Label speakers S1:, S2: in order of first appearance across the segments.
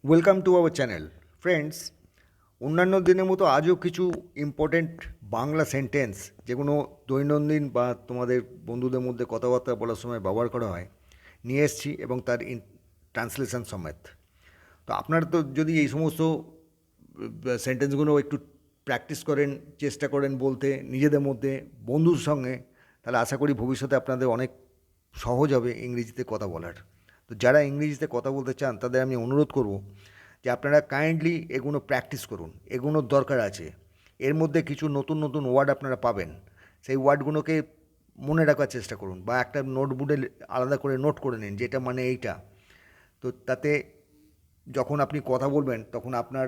S1: Welcome to our channel friends. অন্যান্য দিনের মতো আজও কিছু ইম্পর্টেন্ট বাংলা সেন্টেন্স যেগুলো দৈনন্দিন বা তোমাদের বন্ধুদের মধ্যে কথাবার্তা বলার সময় ব্যবহার করা হয় নিয়ে এসেছি, এবং তার ট্রান্সলেশন সমেত। তো আপনারা তো যদি এই সমস্ত সেন্টেন্সগুলো একটু প্র্যাকটিস করেন, চেষ্টা করেন বলতে নিজেদের মধ্যে বন্ধুর সঙ্গে, তাহলে আশা করি ভবিষ্যতে আপনাদের অনেক সহজ হবে ইংরেজিতে কথা বলার। তো যারা ইংরেজিতে কথা বলতে চান তাদের আমি অনুরোধ করব যে আপনারা কাইন্ডলি এগুলো প্র্যাকটিস করুন, এগুলোর দরকার আছে। এর মধ্যে কিছু নতুন নতুন ওয়ার্ড আপনারা পাবেন, সেই ওয়ার্ডগুলোকে মনে রাখার চেষ্টা করুন, বা একটা নোটবুকে আলাদা করে নোট করে নিন যেটা মানে এইটা। তো তাতে যখন আপনি কথা বলবেন তখন আপনার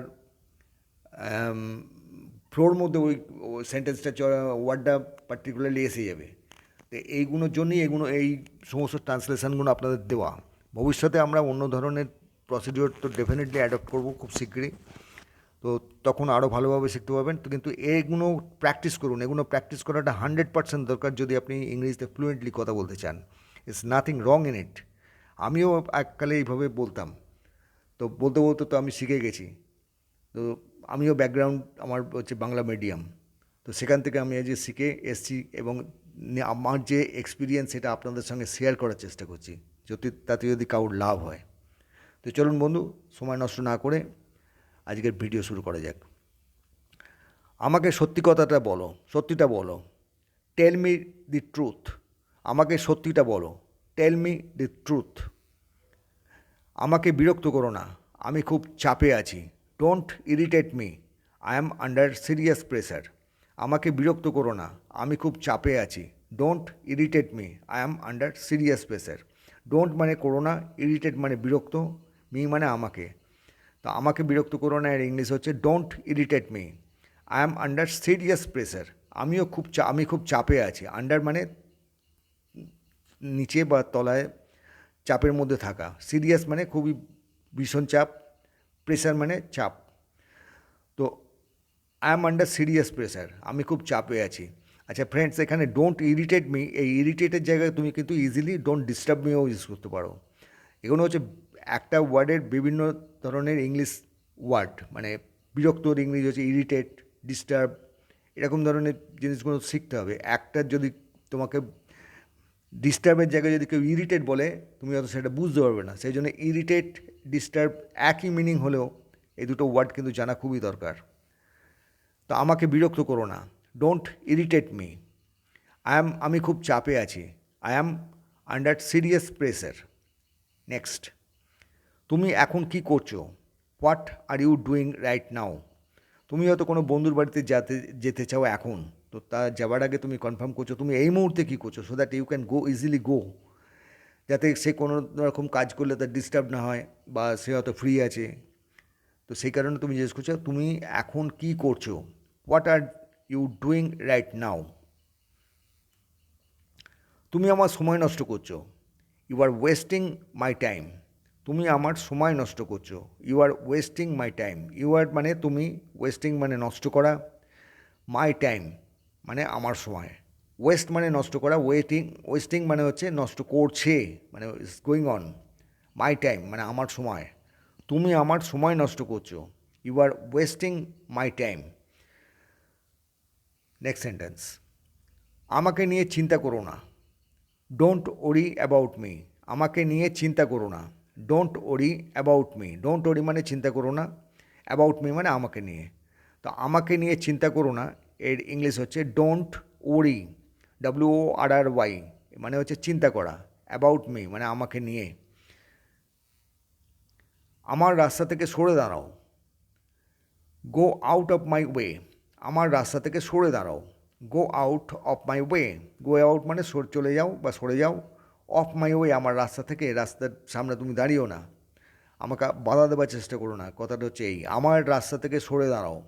S1: ফ্লোর মধ্যে ওই সেন্টেন্সটা ওয়ার্ডটা পার্টিকুলারলি এসে যাবে। তো এইগুলোর জন্যই এই সমস্ত ট্রান্সলেশনগুলো আপনাদের দেওয়া। ভবিষ্যতে আমরা অন্য ধরনের প্রসিডিওর তো ডেফিনেটলি অ্যাডপ্ট করবো খুব শীঘ্রই। তো তখন আরও ভালোভাবে শিখতে পারবেন। তো কিন্তু এগুলো প্র্যাকটিস করুন, এগুলো প্র্যাকটিস করাটা 100% দরকার যদি আপনি ইংরেজিতে ফ্লুয়েন্টলি কথা বলতে চান। It's nothing wrong in it. আমিও এককালে এইভাবে বলতাম, তো বলতে বলতে তো আমি শিখে গেছি। তো আমিও ব্যাকগ্রাউন্ড আমার হচ্ছে বাংলা মিডিয়াম, তো সেখান থেকে আমি আজ শিখে এসেছি, এবং আমার যে এক্সপিরিয়েন্স সেটা আপনাদের সঙ্গে শেয়ার করার চেষ্টা করছি, যদি তাতে যদি কারোর লাভ হয়। তো চলুন বন্ধু, সময় নষ্ট না করে আজকের ভিডিও শুরু করা যাক। আমাকে সত্যি কথাটা বলো, সত্যিটা বলো। Tell me the truth. আমাকে সত্যিটা বলো, টেল মি দি ট্রুথ। আমাকে বিরক্ত করো না, আমি খুব চাপে আছি। Don't irritate me, I am under serious pressure. আমাকে বিরক্ত করো না, আমি খুব চাপে আছি। Don't irritate me, I am under serious pressure. Don't মানে করো না, ইরিটেট মানে বিরক্ত, মি মানে আমাকে। তো আমাকে বিরক্ত করো না এর ইংলিশ হচ্ছে don't irritate me, I am under serious pressure. আমি খুব চাপে আছি। আন্ডার মানে নিচে বা তলায়, চাপের মধ্যে থাকা। সিরিয়াস মানে খুবই ভীষণ চাপ, প্রেশার মানে চাপ। তো I am under serious pressure, আমি খুব চাপে আছি। আচ্ছা ফ্রেন্ডস, এখানে ডোন্ট ইরিটেট মি, এই ইরিটেটের জায়গায় তুমি কিন্তু ইজিলি ডোন্ট ডিস্টার্ব মিও ইউজ করতে পারো। এগুলো হচ্ছে একটা ওয়ার্ডের বিভিন্ন ধরনের ইংলিশ ওয়ার্ড, মানে বিরক্তর ইংলিশ হচ্ছে ইরিটেট, ডিস্টার্ব, এরকম ধরনের জিনিসগুলো শিখতে হবে। একটা যদি তোমাকে ডিস্টার্বের জায়গায় যদি কেউ ইরিটেট বলে, তুমি হয়তো সেটা বুঝতে পারবে না। সেই জন্য ইরিটেট, ডিস্টার্ব একই মিনিং হলেও এই দুটো ওয়ার্ড কিন্তু জানা খুবই দরকার। তো আমাকে বিরক্ত করো না, ডোন্ট ইরিটেট মি। আমি খুব চাপে আছি, I am under serious pressure. Next, তুমি এখন কি করছো? What are you doing right now? তুমি হয়তো কোনো বন্ধুর বাড়িতে যেতে চাও এখন, তো তা যাওয়ার আগে তুমি কনফার্ম করছো তুমি এই মুহূর্তে কী করছো, so that you can go easily go, যাতে সে কোনো রকম কাজ করলে তার ডিস্টার্ব না হয়, বা সে হয়তো ফ্রি আছে। তো সেই কারণে তুমি জিজ্ঞেস করছো তুমি এখন কী করছো, what are you doing right now. তুমি আমার সময় নষ্ট করছো, you are wasting my time. তুমি আমার সময় নষ্ট করছো, you are wasting my time. You are মানে তুমি, ওয়েস্টিং মানে নষ্ট করা, মাই টাইম মানে আমার সময়। ওয়েস্ট মানে নষ্ট করা, ওয়েস্টিং মানে হচ্ছে নষ্ট করছে, মানে it's going on. My time মানে আমার সময়। তুমি আমার সময় নষ্ট করছো, you are wasting my time. Next sentence, আমাকে নিয়ে চিন্তা করো না, ডোন্ট ওরি অ্যাবাউট মি। আমাকে নিয়ে চিন্তা করো না, don't worry about me. Don't worry মানে চিন্তা করো না, অ্যাবাউট মি মানে আমাকে নিয়ে। তো আমাকে নিয়ে চিন্তা করো না এর ইংলিশ হচ্ছে ডোন্ট ওরি, WORRY, মানে হচ্ছে চিন্তা করা। অ্যাবাউট মি মানে আমাকে নিয়ে। আমার রাস্তা থেকে সরে দাঁড়াও, go out of my way. আমার রাস্তা থেকে সরে দাঁড়াও, go out of my way. Go out মানে চলে যাও বা সরে যাও। অফ মাই ওয়ে আমার রাস্তা থেকে, রাস্তার সামনে তুমি দাঁড়িয়েও না, আমাকে বাধা দেওয়ার চেষ্টা করো না। কথাটা হচ্ছে এই, আমার রাস্তা থেকে সরে দাঁড়াও,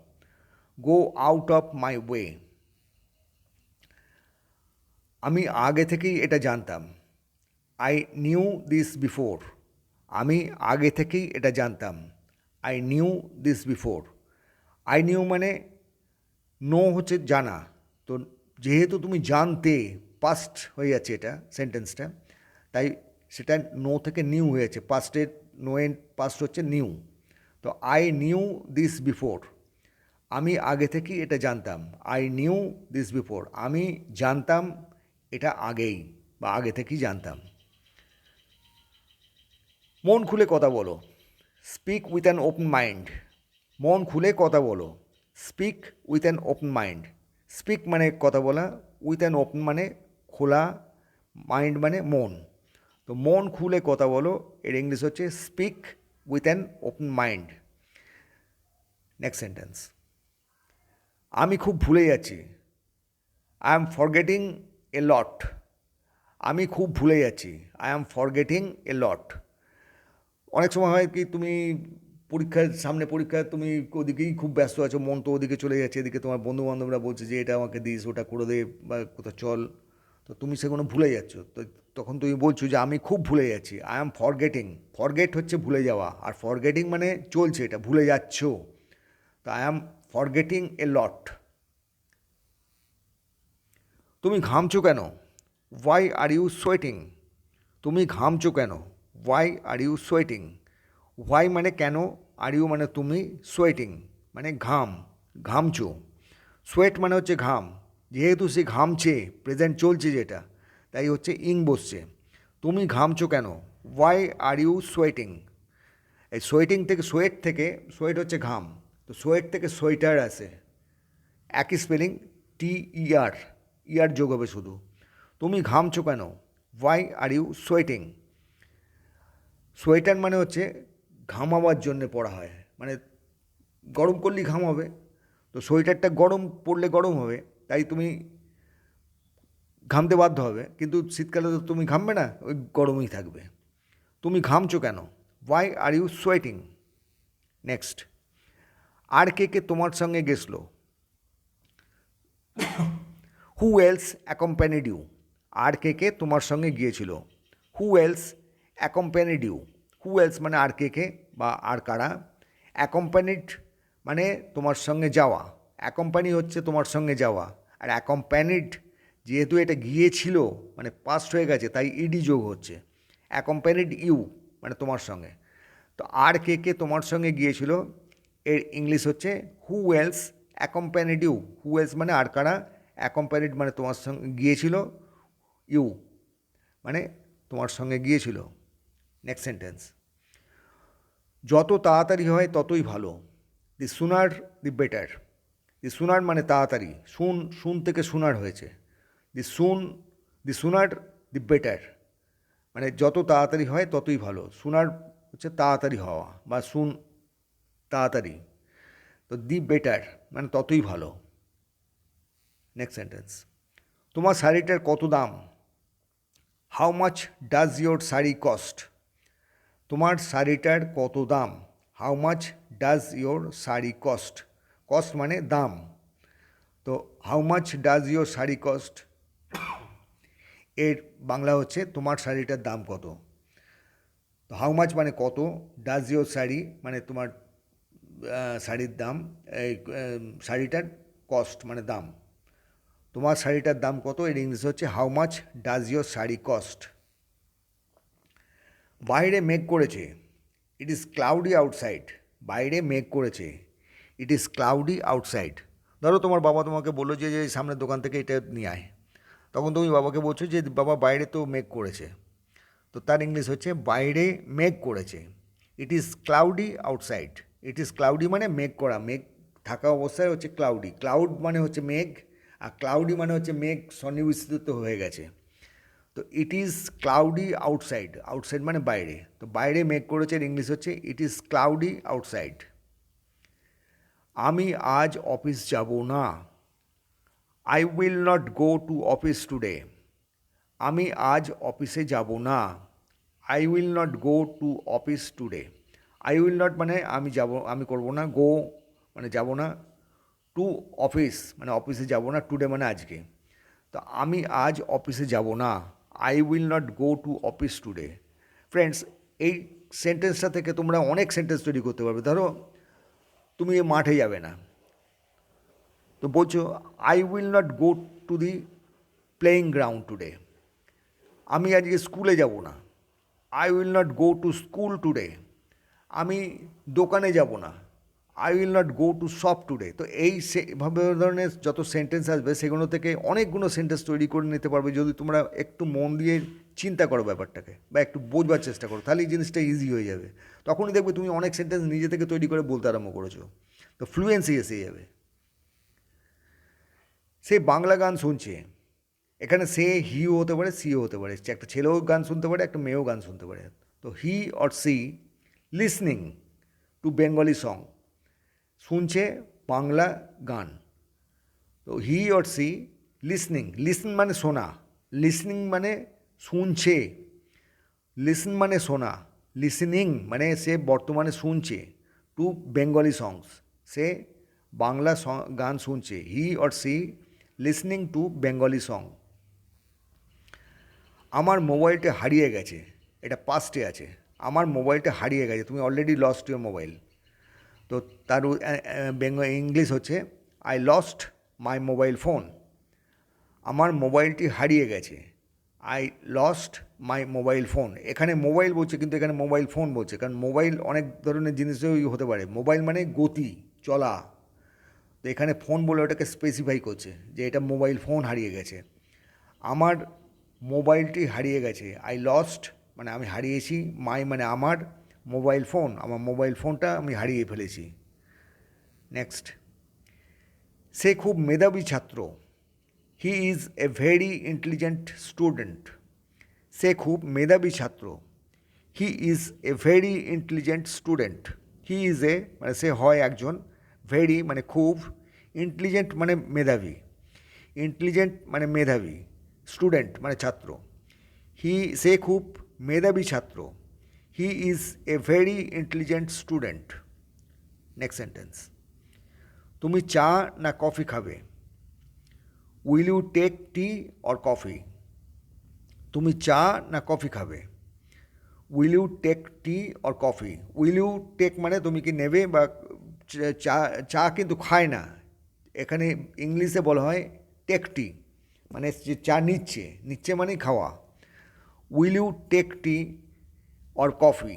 S1: go out of my way. আমি আগে থেকেই এটা জানতাম, আই নিউ দিস বিফোর। আমি আগে থেকেই এটা জানতাম, I knew this before. I knew মানে নো হচ্ছে জানা। তো যেহেতু তুমি জানতে, পাস্ট হয়ে যাচ্ছে এটা সেন্টেন্সটা, তাই সেটা নো থেকে নিউ হয়েছে। পাস্টের নো এর পাস্ট হচ্ছে নিউ। তো আই নিউ দিস বিফোর, আমি আগে থেকেই এটা জানতাম। আই নিউ দিস বিফোর, আমি জানতাম এটা আগেই বা আগে থেকেই জানতাম। মন খুলে কথা বলো, speak with an open mind. মন খুলে কথা বলো, speak with an open mind. Speak মানে কথা বলা, উইথ অ্যান ওপেন মানে খোলা, মাইন্ড মানে মন। তো মন খুলে কথা বলো, এর ইংলিশ হচ্ছে speak with an open mind. Next sentence, আমি খুব ভুলে যাচ্ছি, আই এম ফরগেটিং এ লট। আমি খুব ভুলে যাচ্ছি, আই এম ফরগেটিং এ লট। অনেক সময় হয় কি, তুমি পরীক্ষার সামনে পরীক্ষা, তুমি ওদিকেই খুব ব্যস্ত আছো, মন তো ওদিকে চলে যাচ্ছে, এদিকে তোমার বন্ধুবান্ধবরা বলছে যে এটা আমাকে দিস, ওটা করে দে, বা কোথাও চল, তো তুমি সেগুলো ভুলে যাচ্ছ। তো তখন তুমি বলছো যে আমি খুব ভুলে যাচ্ছি, আই এম ফরগেটিং। ফরগেট হচ্ছে ভুলে যাওয়া, আর ফরগেটিং মানে চলছে, এটা ভুলে যাচ্ছ। তো আই এম ফরগেটিং এ লট। তুমি ঘামছো কেন, ওয়াই আর ইউ সোয়েটিং। তুমি ঘামছো কেন, why are you sweating. Why মানে কেন, আর ইউ মানে তুমি, সোয়েটিং মানে ঘাম, ঘামছো। সোয়েট মানে হচ্ছে ঘাম, যেহেতু সে ঘামছে, প্রেজেন্ট চলছে যেটা, তাই হচ্ছে ইং বসছে। তুমি ঘামছো কেন, ওয়াই আর ইউ সোয়েটিং। এই সোয়েটিং থেকে, সোয়েট হচ্ছে ঘাম, তো সোয়েট থেকে সোয়েটার আসে, একই স্পেলিং, TER, ইয়ার যোগ হবে শুধু। তুমি ঘামছো কেন, why are you sweating. Sweater মানে হচ্ছে ঘামাবার জন্যে পরা হয়, মানে গরম করলেই ঘাম হবে, তো সোয়েটারটা গরম পরলে গরম হবে, তাই তুমি ঘামতে বাধ্য হবে, কিন্তু শীতকালে তো তুমি ঘামবে না, ওই গরমই থাকবে। তুমি ঘামছো কেন, why are you sweating. Next, আর কে কে তোমার সঙ্গে গেছলো, হু এলস অ্যাকম্প্যানিড ইউ। আর কে কে তোমার সঙ্গে গিয়েছিল, who else accompanied you. Who else মানে আর কে কে বা আর কারা, অ্যাকম্প্যানিড মানে তোমার সঙ্গে যাওয়া, অ্যাকম্পানি হচ্ছে তোমার সঙ্গে যাওয়া, আর অ্যাকম্প্যানিড যেহেতু এটা গিয়েছিল মানে পাস্ট হয়ে গেছে, তাই ইডি যোগ হচ্ছে, অ্যাকম্প্যানিড ইউ মানে তোমার সঙ্গে। তো আর কে কে তোমার সঙ্গে গিয়েছিল, এর ইংলিশ হচ্ছে who else accompanied you. Who else মানে আর কারা, অ্যাকম্প্যানিড মানে তোমার সঙ্গে গিয়েছিল, ইউ মানে তোমার সঙ্গে গিয়েছিল। নেক্সট সেন্টেন্স, যত তাড়াতাড়ি হয় ততই ভালো, দি সুনার দি বেটার। দি সুনার মানে তাড়াতাড়ি, শুন থেকে সুনার হয়েছে, দি সুনার দি বেটার, মানে যত তাড়াতাড়ি হয় ততই ভালো। সুনার হচ্ছে তাড়াতাড়ি হওয়া বা তাড়াতাড়ি, তো দি বেটার মানে ততই ভালো। নেক্সট সেন্টেন্স, তোমার শাড়িটার কত দাম, how much does your sari cost. তোমার শাড়িটার কত দাম, how much does your sari cost. Cost মানে দাম, তো how much does your sari cost, এর বাংলা হচ্ছে তোমার শাড়িটার দাম কত। তো হাউ মাচ মানে কত, ডাজ ইয়োর শাড়ি মানে তোমার শাড়ির দাম, এই শাড়িটার কস্ট মানে দাম, তোমার শাড়িটার দাম কত, এর ইংলিশ হচ্ছে how much does your sari cost. বাইরে মেঘ করেছে, ইট ইজ ক্লাউডি আউটসাইড। বাইরে মেঘ করেছে, ইট ইজ ক্লাউডি আউটসাইড। ধরো তোমার বাবা তোমাকে বললো যে সামনের দোকান থেকে এটা নিয়ে আয়, তখন তুমি বাবাকে বলছো যে বাবা বাইরে তো মেঘ করেছে, তো তার ইংলিশ হচ্ছে বাইরে মেঘ করেছে, it is cloudy outside. It is cloudy মানে মেঘ করা, মেঘ থাকা অবস্থায় হচ্ছে ক্লাউডি। ক্লাউড মানে হচ্ছে মেঘ, আর ক্লাউডি মানে হচ্ছে মেঘ সন্নিবেশিত হয়ে গেছে। তো it is cloudy outside, outside মানে বাইরে, তো বাইরে মেঘ করেছে, ইংলিশ হচ্ছে ইট ইজ ক্লাউডি আউটসাইড। আমি আজ অফিস যাব না, I will not go to office today. আমি আজ অফিসে যাব না, I will not go to office today. I will not মানে আমি করব না, গো মানে যাব না, টু অফিস মানে অফিসে যাব না, টুডে মানে আজকে। তো আমি আজ অফিসে যাব না, I will not go to office today. Friends, এই সেন্টেন্সটা থেকে তোমরা অনেক সেন্টেন্স তৈরি করতে পারবে। ধরো তুমি মাঠে যাবে না, তো বলছো I will not go to the playing ground today. আমি আজকে স্কুলে যাব না, I will not go to school today. আমি দোকানে যাব না, I will not go to shop today. তো এই সেভাবে ধরনের যত সেন্টেন্স আসবে সেগুলো থেকে অনেকগুলো সেন্টেন্স তৈরি করে নিতে পারবে যদি তোমরা একটু মন দিয়ে চিন্তা করো ব্যাপারটাকে বা একটু বোঝবার চেষ্টা করো, তাহলে এই জিনিসটা ইজি হয়ে যাবে। তখনই দেখবে তুমি অনেক সেন্টেন্স নিজে থেকে তৈরি করে বলতে আরম্ভ করেছো, তো ফ্লুয়েন্সি এসে যাবে। সে বাংলা গান শুনছে, এখানে সে হিও হতে পারে, সিও হতে পারে, একটা ছেলেও গান শুনতে পারে, একটা মেয়েও গান শুনতে পারে। তো he or see listening to Bengali song, শুনছে বাংলা গান। তো he or see listening, listen মানে শোনা, লিসনিং মানে শুনছে, লিসন মানে শোনা, লিসনিং মানে সে বর্তমানে শুনছে, টু বেঙ্গলি সংস, সে বাংলা গান শুনছে। He or see listening to Bengali song. আমার মোবাইলটা হারিয়ে গেছে, এটা পাস্টে আছে, আমার মোবাইলটা হারিয়ে গেছে, তুমি অলরেডি লস্ট ইউর মোবাইল। তো তার ইংলিশ হচ্ছে I lost my mobile phone, আমার মোবাইলটি হারিয়ে গেছে, I lost my mobile phone. এখানে মোবাইল বলছে কিন্তু এখানে মোবাইল ফোন বলছে, কারণ মোবাইল অনেক ধরনের জিনিসই হতে পারে। মোবাইল মানে গতি, চলা, তো এখানে ফোন বলে ওটাকে স্পেসিফাই করছে যে এটা মোবাইল ফোন হারিয়ে গেছে। আমার মোবাইলটি হারিয়ে গেছে, আই লস্ট মানে আমি হারিয়েছি, মাই মানে আমার, মোবাইল ফোন আমার মোবাইল ফোনটা আমি হারিয়ে ফেলেছি। নেক্সট, সে খুব মেধাবী ছাত্র, he is a very intelligent student. সে খুব মেধাবী ছাত্র, he is a very intelligent student. He is a মানে সে হয় একজন, ভেরি মানে খুব, ইন্টেলিজেন্ট মানে মেধাবী, ইন্টেলিজেন্ট মানে মেধাবী, স্টুডেন্ট মানে ছাত্র। সে খুব মেধাবী ছাত্র, he is a very intelligent student. Next sentence, তুমি চা না কফি খাবে, will you take tea or coffee. তুমি চা না কফি খাবে, will you take tea or coffee. Will you take মানে তুমি কি নেবে, বা চা, চা কিন্তু খায় না, এখানে ইংলিশে বলা হয় টেক টি, মানে যে চা নিচ্ছে, নিচ্ছে মানে খাওয়া। Will you take tea or coffee,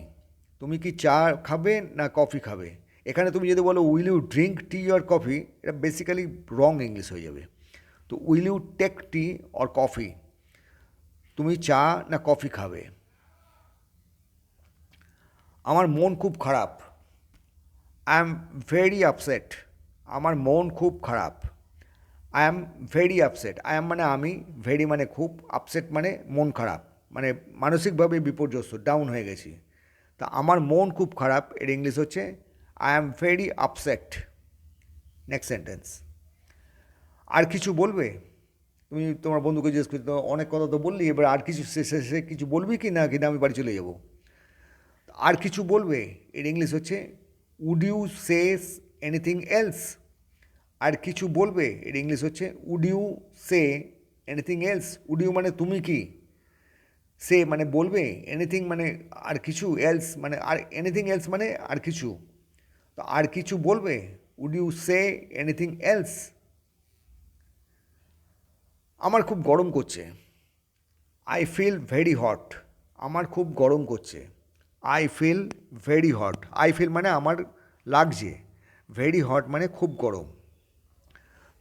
S1: তুমি কি চা খাবে না কফি খাবে। এখানে তুমি যদি বলো will you drink tea or coffee, এটা বেসিক্যালি রং ইংলিশ হয়ে যাবে। তো will you take tea or coffee, তুমি চা না কফি খাবে। আমার মন খুব খারাপ, আই এম ভেরি আপসেট। আমার মন খুব খারাপ, I am very upset. I am মানে আমি, ভেরি মানে খুব, আপসেট মানে মন খারাপ, মানে মানসিকভাবে বিপর্যস্ত, ডাউন হয়ে গেছি। তা আমার মন খুব খারাপ, এর ইংলিশ হচ্ছে I am very upset. Next sentence, আর কিছু বলবে, তুমি তোমার বন্ধুকে জিজ্ঞেস করছো তো অনেক কথা তো বললি, এবার আর কিছু শেষে কিছু বলবি কি না, কিনা আমি বাড়ি চলে যাব। আর কিছু বলবে, এর ইংলিশ হচ্ছে would you says anything else. আর কিছু বলবে, এর ইংলিশ হচ্ছে would you say anything else. Would you মানে তুমি কি, সে মানে বলবে, এনিথিং মানে আর কিছু, এলস মানে আর, এনিথিং এলস মানে আর কিছু। তো আর কিছু বলবে, would you say anything else. আমার খুব গরম করছে, আই ফিল ভেরি হট। আমার খুব গরম করছে, I feel very hot. I feel মানে আমার লাগছে, ভেরি হট মানে খুব গরম।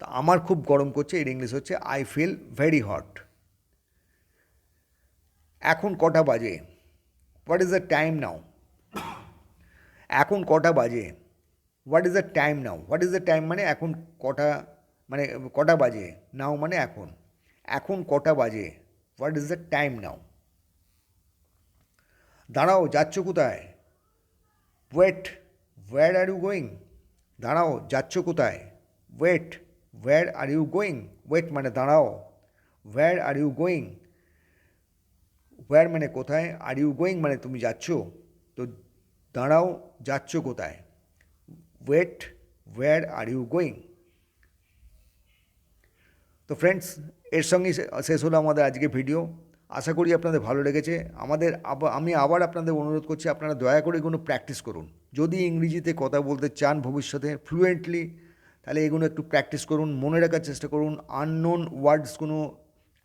S1: তা আমার খুব গরম করছে, এর ইংলিশ হচ্ছে আই ফিল ভেরি হট। এখন কটা বাজে, হোয়াট ইজ দ্য টাইম নাও। এখন কটা বাজে, what is the time now. What is the time মানে এখন কটা, মানে কটা বাজে, নাও মানে এখন, এখন কটা বাজে, what is the time now. দাঁড়াও, যাচ্ছ কোথায়, wait, where are you going. দাঁড়াও, যাচ্ছ কোথায়, wait, where are you going. Wait মানে দাঁড়াও, where are you going, where মানে কোথায়, আর ইউ গোয়িং মানে তুমি যাচ্ছ। তো দাঁড়াও, যাচ্ছ কোথায়, wait, where are you going. তো ফ্রেন্ডস, এর সঙ্গেই শেষ হলো আমাদের আজকে ভিডিও। আশা করি আপনাদের ভালো লেগেছে। আমি আবার আপনাদের অনুরোধ করছি, আপনারা দয়া করে এগুলো প্র্যাকটিস করুন। যদি ইংরেজিতে কথা বলতে চান ভবিষ্যতে ফ্লুয়েন্টলি, তাহলে এগুলো একটু প্র্যাকটিস করুন, মনে রাখার চেষ্টা করুন। আননোন ওয়ার্ডসগুলো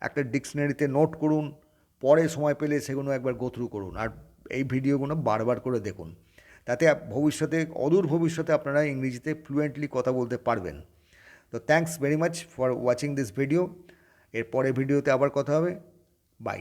S1: একটা ডিকশনারিতে নোট করুন, পরে সময় পেলে সেগুলো একবার গো থ্রু করুন, আর এই ভিডিওগুলো বারবার করে দেখুন। তাতে ভবিষ্যতে অদূর ভবিষ্যতে আপনারা ইংরেজিতে ফ্লুয়েন্টলি কথা বলতে পারবেন। তো thanks very much for watching this video. এর পরের ভিডিওতে আবার কথা হবে। বাই।